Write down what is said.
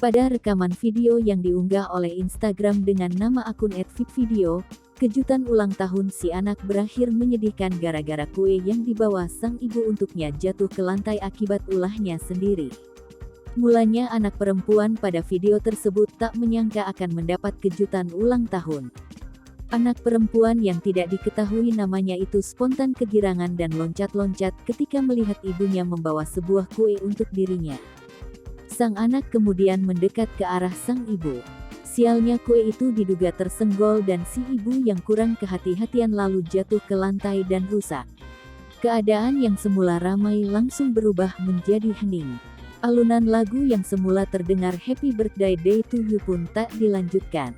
Pada rekaman video yang diunggah oleh Instagram dengan nama akun @fitvideo, kejutan ulang tahun si anak berakhir menyedihkan gara-gara kue yang dibawa sang ibu untuknya jatuh ke lantai akibat ulahnya sendiri. Mulanya anak perempuan pada video tersebut tak menyangka akan mendapat kejutan ulang tahun. Anak perempuan yang tidak diketahui namanya itu spontan kegirangan dan loncat-loncat ketika melihat ibunya membawa sebuah kue untuk dirinya. Sang anak kemudian mendekat ke arah sang ibu. Sialnya kue itu diduga tersenggol dan si ibu yang kurang kehati-hatian lalu jatuh ke lantai dan rusak. Keadaan yang semula ramai langsung berubah menjadi hening. Alunan lagu yang semula terdengar Happy Birthday Day to You pun tak dilanjutkan.